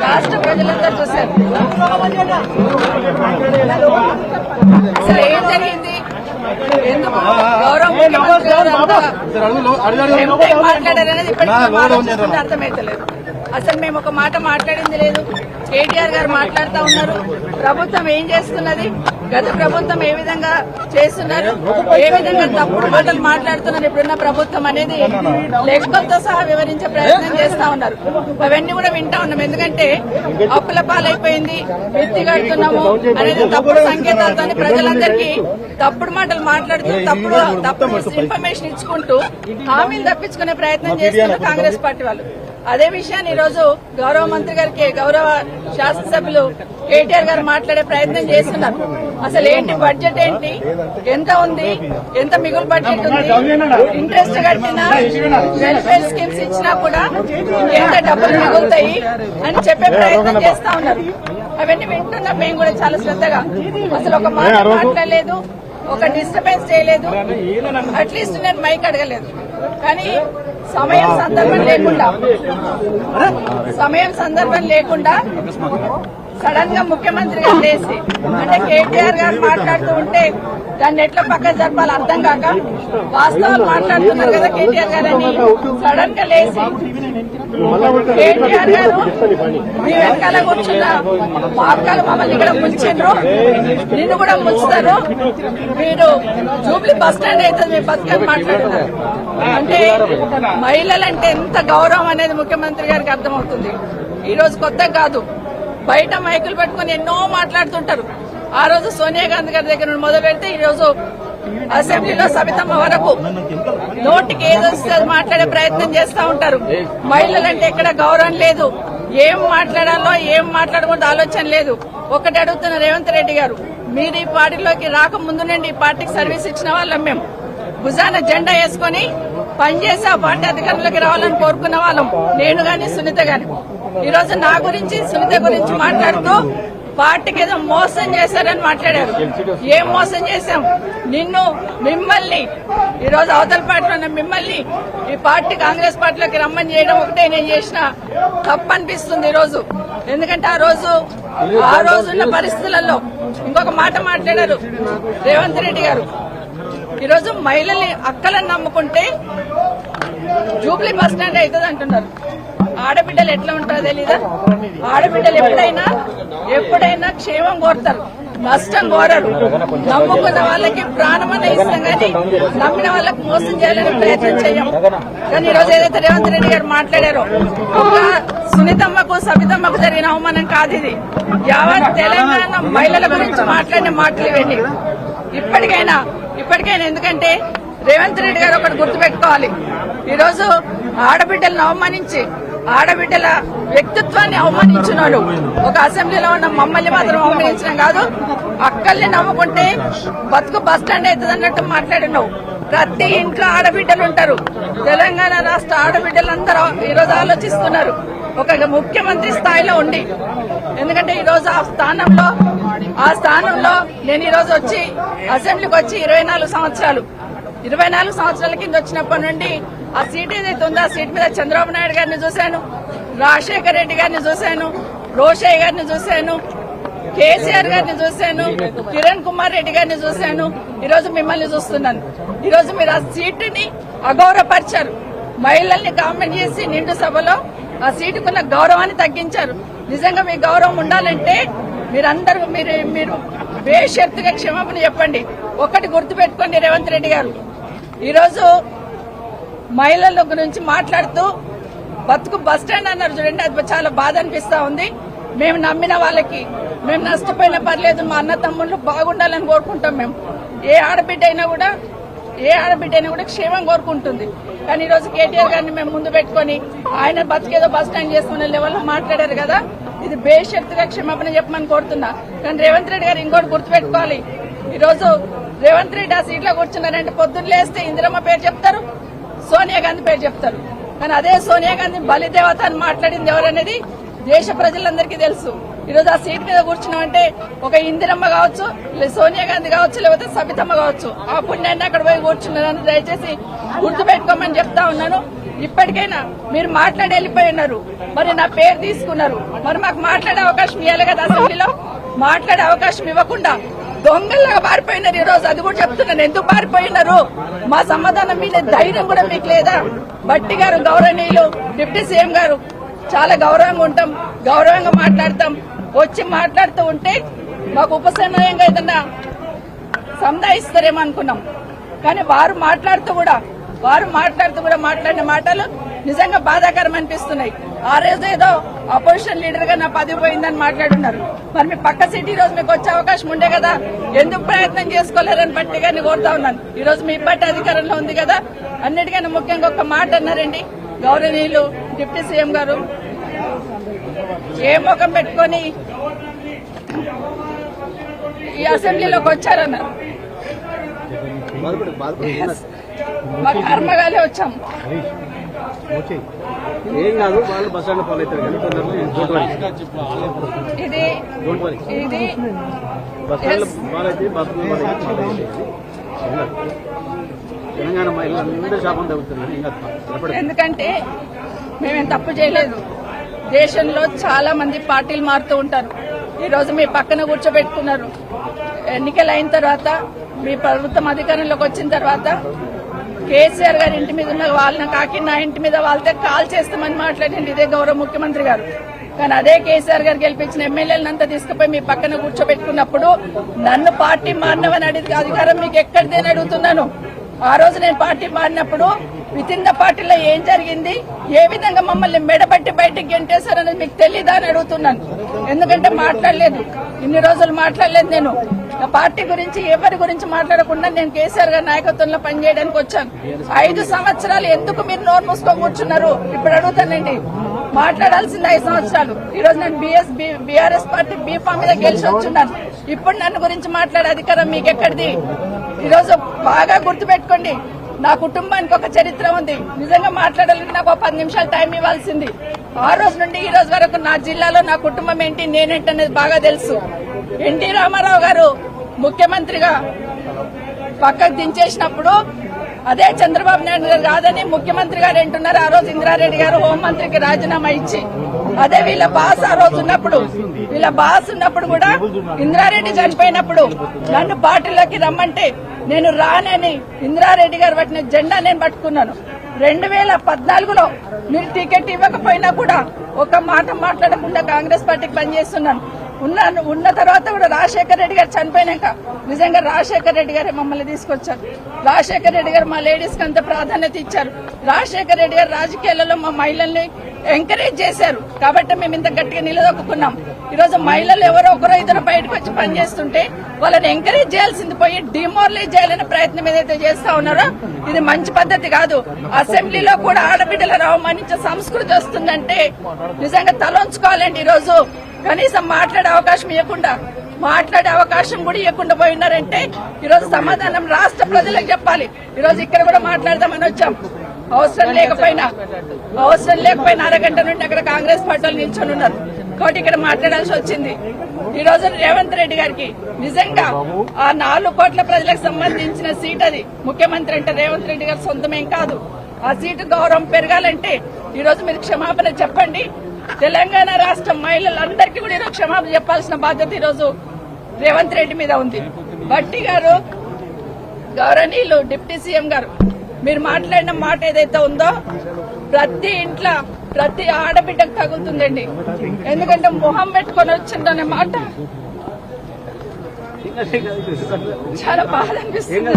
రాష్ట్ర ప్రజలందరూ చూశారు. అసలు ఏం జరిగింది, ఎందుకు గౌరవ ముఖ్యమంత్రి గారు మాట్లాడారనేది ఇప్పటికీ అర్థమైతలేదు. అసలు మేము ఒక మాట మాట్లాడింది లేదు. కేటీఆర్ గారు మాట్లాడుతూ ఉన్నారు. ప్రభుత్వం ఏం చేస్తున్నది, గత ప్రభుత్వం ఏ విధంగా చేస్తున్నారు, ఏ విధంగా తప్పుడు మాటలు మాట్లాడుతున్నారు ఇప్పుడున్న ప్రభుత్వం అనేది లెక్కలతో సహా వివరించే ప్రయత్నం చేస్తా ఉన్నారు. అవన్నీ కూడా వింటా ఉన్నాం. ఎందుకంటే అప్పుల పాలైపోయింది, ఎత్తి కడుతున్నాము అనేది తప్పుడు సంకేతాలతో ప్రజలందరికీ తప్పుడు మాటలు మాట్లాడుతూ తప్పుడు ఇన్ఫర్మేషన్ ఇచ్చుకుంటూ హామీలు తప్పించుకునే ప్రయత్నం చేస్తున్నారు కాంగ్రెస్ పార్టీ వాళ్ళు. అదే విషయాన్ని ఈ రోజు గౌరవ మంత్రి గారికి, గౌరవ శాసనసభ్యులు కేటీఆర్ గారు మాట్లాడే ప్రయత్నం చేస్తున్నారు. అసలు ఏంటి బడ్జెట్, ఏంటి, ఎంత ఉంది, ఎంత మిగులు బడ్జెట్ ఉంది, ఇంట్రెస్ట్ కట్టినా వెల్ఫేర్ స్కీమ్స్ ఇచ్చినా కూడా ఎంత డబ్బులు మిగులుతాయి అని చెప్పే ప్రయత్నం చేస్తా ఉన్నారు. అవన్నీ వింటున్నాం మేము కూడా చాలా శ్రద్ధగా. అసలు ఒక మాట మాట్లాడలేదు, ఒక డిస్టర్బెన్స్ చేయలేదు, అట్లీస్ట్ నేను మైక్ అడగలేదు. కానీ సమయం సందర్భం లేకుండా సడన్ గా ముఖ్యమంత్రి గారు లేచి, అంటే కేటీఆర్ గారు మాట్లాడుతూ ఉంటే దాన్ని ఎట్లా పక్క జరపాలి అర్థం కాక వాస్తవాలు మాట్లాడుతున్నారు కదా కేటీఆర్ గారు అని సడన్ గా లేచి, కేటీఆర్ గారు మీ వెనకాల కూర్చున్న మా అక్కలు మమ్మల్ని ఇక్కడ ముంచారు, నిన్ను కూడా ముంచుతారు, మీరు జూబ్లీ బస్ స్టాండ్ అవుతుంది మీ బతుకని మాట్లాడుతున్నారు. అంటే మహిళలంటే ఎంత గౌరవం అనేది ముఖ్యమంత్రి గారికి అర్థమవుతుంది. ఈ రోజు కొత్త కాదు, బయట మైకులు పెట్టుకుని ఎన్నో మాట్లాడుతుంటారు. ఆ రోజు సోనియా గాంధీ గారి దగ్గర నుండి మొదలు పెడితే ఈ రోజు అసెంబ్లీలో సబితమ్మ వరకు నోటికి ఏదొస్తే అది మాట్లాడే ప్రయత్నం చేస్తా ఉంటారు. మహిళలంటే ఎక్కడ గౌరవం లేదు, ఏం మాట్లాడాలో ఏం మాట్లాడకూడదు ఆలోచన లేదు. ఒకటి అడుగుతున్న రేవంత్ రెడ్డి గారు, మీరు ఈ పార్టీలోకి రాకముందు నుండి ఈ పార్టీకి సర్వీస్ ఇచ్చిన వాళ్ళం మేము. భుజాన జెండా వేసుకుని పనిచేసి ఆ పార్టీ అధికారంలోకి రావాలని కోరుకున్న వాళ్ళం, నేను గాని సునీత గాని. ఈ రోజు నా గురించి, సునీత గురించి మాట్లాడుతూ పార్టీకి ఏదో మోసం చేశారని మాట్లాడారు. ఏం మోసం చేశాం? మిమ్మల్ని ఈ రోజు అవతల పార్టీలో ఉన్న మిమ్మల్ని ఈ పార్టీ కాంగ్రెస్ పార్టీలోకి రమ్మని చేయడం ఒకటే నేను చేసిన తప్పు అనిపిస్తుంది ఈ రోజు. ఎందుకంటే ఆ రోజున్న పరిస్థితులలో ఇంకొక మాట మాట్లాడారు రేవంత్ రెడ్డి గారు. ఈరోజు మహిళల్ని అక్కలను నమ్ముకుంటే జూబ్లీ బస్ స్టాండ్ అవుతుంది అంటున్నారు. ఆడబిడ్డలు ఎట్లా ఉంటారో తెలీదా? ఆడబిడ్డలు ఎప్పుడైనా క్షేమం కోరుతారు, నష్టం కోరరు. నమ్ముకున్న వాళ్ళకి ప్రాణమన్న ఇస్తాం కానీ నమ్మిన వాళ్ళకి మోసం చేయాలని ప్రయత్నం చేయం. కానీ ఈరోజు ఏదైతే రేవంత్ రెడ్డి గారు మాట్లాడారో, ఒక సునీతమ్మకు సబితమ్మకు జరిగిన అవమానం కాదు ఇది. యావత్ తెలంగాణ మహిళల గురించి మాట్లాడిన మాటలు ఇవన్నీ. ఇప్పటికైనా ఎందుకంటే రేవంత్ రెడ్డి గారు ఒకటి గుర్తుపెట్టుకోవాలి. ఈరోజు ఆడబిడ్డలను అవమానించి, ఆడబిడ్డల వ్యక్తిత్వాన్ని అవమానించినాడు. ఒక అసెంబ్లీలో ఉన్న మమ్మల్ని మాత్రం అవమానించడం కాదు, అక్కల్ని నమ్ముకుంటే బతుకు బస్ స్టాండ్ అవుతుంది అన్నట్టు మాట్లాడినావు. ప్రతి ఇంట్లో ఆడబిడ్డలు ఉంటారు. తెలంగాణ రాష్ట్ర ఆడబిడ్డలందరూ ఈరోజు ఆలోచిస్తున్నారు ఒక ముఖ్యమంత్రి స్థాయిలో ఉండి. ఎందుకంటే ఈరోజు ఆ స్థానంలో నేను ఈరోజు వచ్చి అసెంబ్లీకి వచ్చి 24 సంవత్సరాల కింద వచ్చినప్పటి నుండి ఆ సీట్ ఏదైతే ఉందో ఆ సీట్ మీద చంద్రబాబు నాయుడు గారిని చూశాను, రాజశేఖర రెడ్డి గారిని చూశాను, రోషయ్య గారిని చూశాను, కేసీఆర్ గారిని చూశాను, కిరణ్ కుమార్ రెడ్డి గారిని చూశాను. ఈరోజు మిమ్మల్ని చూస్తున్నాను. ఈరోజు మీరు ఆ సీటుని అగౌరవపరిచారు. మహిళల్ని కామెంట్ చేసి నిండు సభలో ఆ సీటుకున్న గౌరవాన్ని తగ్గించారు. నిజంగా మీ గౌరవం ఉండాలంటే మీరు బేషరతుగా క్షమాపణ చెప్పండి. ఒక్కటి గుర్తుపెట్టుకోండి రేవంత్ రెడ్డి గారు, ఈరోజు మహిళల గురించి మాట్లాడుతూ బతుకు బస్ స్టాండ్ అన్నారు చూడండి, అది చాలా బాధ అనిపిస్తా ఉంది. మేము నమ్మిన వాళ్ళకి మేము నష్టపోయినా పర్లేదు, మా అన్న తమ్ముళ్ళు బాగుండాలని కోరుకుంటాం. మేము ఏ ఆడబిడ్డ అయినా కూడా క్షేమం కోరుకుంటుంది. కానీ ఈ రోజు కేటీఆర్ గారిని మేము ముందు పెట్టుకుని ఆయన బతికేదో బస్ స్టాండ్ చేసుకునే లెవెల్లో మాట్లాడారు కదా, ఇది బేషరతుగా క్షమాపణ చెప్పమని కోరుతున్నా. కానీ రేవంత్ రెడ్డి గారు ఇంకోటి గుర్తుపెట్టుకోవాలి. ఈ రోజు రేవంత్ రెడ్డి ఆ సీట్లో కూర్చున్నారంటే పొద్దున్న లేస్తే ఇందిరమ్మ పేరు చెప్తారు, సోనియా గాంధీ పేరు చెప్తారు. కానీ అదే సోనియా గాంధీ బలిదేవత అని మాట్లాడింది ఎవరనేది దేశ ప్రజలందరికీ తెలుసు. ఈరోజు ఆ సీట్ మీద కూర్చున్నామంటే ఒక ఇందిరమ్మ కావచ్చు, సోనియా గాంధీ కావచ్చు, లేకపోతే సబితమ్మ కావచ్చు. ఆ పుణ్యాన్ని అక్కడ పోయి కూర్చున్నారని దయచేసి గుర్తుపెట్టుకోమని చెప్తా ఉన్నాను. ఇప్పటికైనా మీరు మాట్లాడి వెళ్ళిపోయి ఉన్నారు. మరి నా పేరు తీసుకున్నారు, మరి మాకు మాట్లాడే అవకాశం ఇవ్వాలి కదా. అసెంబ్లీలో మాట్లాడే అవకాశం ఇవ్వకుండా దొంగల్లాగా పారిపోయినారు. ఈ రోజు అది కూడా చెప్తున్నాను, ఎందుకు పారిపోయినారు? మా సమాధానం మీద ధైర్యం కూడా మీకు లేదా? భట్టి గారు గౌరవనీయులు డిప్యూటీ సీఎం గారు చాలా గౌరవంగా ఉంటాం, గౌరవంగా మాట్లాడతాం. వచ్చి మాట్లాడుతూ ఉంటే మాకు ఉపశమనంగా ఏదన్నా సంధాయిస్తారేమో అనుకున్నాం. కానీ వారు మాట్లాడుతూ కూడా మాట్లాడిన మాటలు నిజంగా బాధాకరం అనిపిస్తున్నాయి. ఆ రోజు ఏదో అపోజిషన్ లీడర్ గా నా పదవి పోయిందని మాట్లాడున్నారు. మరి మీ పక్క సీట్ ఈ రోజు మీకు వచ్చే అవకాశం ఉండే కదా, ఎందుకు ప్రయత్నం చేసుకోలేరని బట్టి గారిని కోరుతా ఉన్నాను. ఈ రోజు మీ పార్టీ అధికారంలో ఉంది కదా. అన్నిటికన్నా ముఖ్యంగా ఒక మాట అన్నారండి గౌరవనీయులు డిప్యూటీ సీఎం గారు, ఏ ముఖం పెట్టుకొని ఈ అసెంబ్లీలోకి వచ్చారన్నారు. మా కర్మగాలే వచ్చాం. ఏం కాదు, వాళ్ళు బస్ స్టాండ్ ఫాలో అవుతారు కానీ ఇది బస్ స్టాండ్ ఫాలో అయితే తెలంగాణ మహిళలు అందరూ శాపం తగ్గుతున్నారు. ఎందుకంటే మేమేం తప్పు చేయలేదు. దేశంలో చాలా మంది పార్టీలు మారుతూ ఉంటారు. ఈ రోజు మీ పక్కన కూర్చోబెట్టుకున్నారు. ఎన్నికలు అయిన తర్వాత మీ ప్రభుత్వం అధికారంలోకి వచ్చిన తర్వాత కేసీఆర్ గారి ఇంటి మీద ఉన్న వాళ్ళని కాకి నా ఇంటి మీద వాళ్ళతో కాల్ చేస్తామని మాట్లాడింది ఇదే గౌరవ ముఖ్యమంత్రి గారు. కానీ అదే కేసీఆర్ గారు గెలిపించిన ఎమ్మెల్యేలంతా తీసుకుపోయి మీ పక్కన కూర్చోబెట్టుకున్నప్పుడు నన్ను పార్టీ మారినవని అధికారం మీకు ఎక్కడిదేని అడుగుతున్నాను. ఆ రోజు నేను పార్టీ మారినప్పుడు విత్ ఇన్ ద పార్టీలో ఏం జరిగింది, ఏ విధంగా మమ్మల్ని మెడబట్టి బయటికి గెంటేశారనేది మీకు తెలీదా అని అడుగుతున్నాను. ఎందుకంటే మాట్లాడలేదు, ఇన్ని రోజులు మాట్లాడలేదు. నేను నా పార్టీ గురించి ఎవరి గురించి మాట్లాడకుండా నేను కేసీఆర్ గారి నాయకత్వంలో పనిచేయడానికి వచ్చాను. 5 సంవత్సరాలు ఎందుకు మీరు నోరు మూసుకొని కూర్చున్నారు? ఇప్పుడు అడుగుతానండి. మాట్లాడాల్సింది 5 సంవత్సరాలు. ఈ రోజు నేను బీఆర్ఎస్ పార్టీ బీఫామ్ మీద గెలిచి వచ్చున్నాను. ఇప్పుడు నన్ను గురించి మాట్లాడే అధికారం మీకు ఎక్కడిది? ఈ రోజు బాగా గుర్తుపెట్టుకోండి, నా కుటుంబానికి ఒక చరిత్ర ఉంది. నిజంగా మాట్లాడాలంటే నాకు 10 నిమిషాలు టైం ఇవ్వాల్సింది. ఆ రోజు నుండి ఈ రోజు వరకు నా జిల్లాలో నా కుటుంబం ఏంటి, నేనేంటి అనేది బాగా తెలుసు. ఎన్టీ రామారావు గారు ముఖ్యమంత్రిగా పక్కకు దించేసినప్పుడు అదే చంద్రబాబు నాయుడు గారు కాదని ముఖ్యమంత్రి గారు అంటున్నారు. ఆ రోజు ఇంద్రారెడ్డి గారు హోంమంత్రికి రాజీనామా ఇచ్చి, అదే వీళ్ళ బాస్ ఆ రోజు ఉన్నప్పుడు కూడా ఇంద్రారెడ్డి చనిపోయినప్పుడు నన్ను పార్టీలోకి రమ్మంటే నేను రానని ఇంద్రారెడ్డి గారు పట్టిన జెండా నేను పట్టుకున్నాను. 2014లో మీరు టికెట్ ఇవ్వకపోయినా కూడా ఒక మాట మాట్లాడకుండా కాంగ్రెస్ పార్టీకి పనిచేస్తున్నాను. ఉన్న తర్వాత కూడా రాజశేఖర రెడ్డి గారు చనిపోయినాక నిజంగా రాజశేఖర రెడ్డి గారే మమ్మల్ని తీసుకొచ్చారు. రాజశేఖర రెడ్డి గారు మా లేడీస్ కి అంత ప్రాధాన్యత ఇచ్చారు. రాజశేఖర రెడ్డి గారు రాజకీయాలలో మా మహిళల్ని ఎంకరేజ్ చేశారు. కాబట్టి మేము ఇంత గట్టిగా నిలదొక్కున్నాం. ఈ రోజు మహిళలు ఎవరో ఒకరో ఇద్దరు బయటకు వచ్చి పనిచేస్తుంటే వాళ్ళని ఎంకరేజ్ చేయాల్సింది పోయి డిమోరలైజ్ చేయాలనే ప్రయత్నం ఏదైతే చేస్తా ఉన్నారో ఇది మంచి పద్ధతి కాదు. అసెంబ్లీలో కూడా ఆడబిడ్డలను అవమానించే సంస్కృతి వస్తుందంటే నిజంగా తలంచుకోవాలండి. ఈ రోజు కనీసం మాట్లాడే అవకాశం కూడా ఇవ్వకుండా పోయినారంటే ఈరోజు సమాధానం రాష్ట్ర ప్రజలకు చెప్పాలి. ఈరోజు ఇక్కడ కూడా మాట్లాడదామని వచ్చాం. అవసరం లేకపోయినా అరగంట నుండి అక్కడ కాంగ్రెస్ పార్టీలు నిల్చొని ఉన్నారు కాబట్టి ఇక్కడ మాట్లాడాల్సి వచ్చింది. ఈ రోజు రేవంత్ రెడ్డి గారికి నిజంగా ఆ 4 కోట్ల ప్రజలకు సంబంధించిన సీట్ అది. ముఖ్యమంత్రి అంటే రేవంత్ రెడ్డి గారు సొంతమేం కాదు. ఆ సీటు గౌరవం పెరగాలంటే ఈ రోజు మీరు క్షమాపణ చెప్పండి. తెలంగాణ రాష్ట్ర మహిళలందరికీ కూడా ఈరోజు క్షమాపణ చెప్పాల్సిన బాధ్యత ఈరోజు రేవంత్ రెడ్డి మీద ఉంది. భట్టి గారు గౌరవనీయులు డిప్యూటీ సీఎం గారు మీరు మాట్లాడిన మాట ఏదైతే ఉందో ప్రతి ఇంట్లో ప్రతి ఆడబిడ్డకు తగులుతుందండి. ఎందుకంటే మొహం పెట్టుకొని వచ్చిందనే మాట చాలా బాధ అనిపిస్తుంది.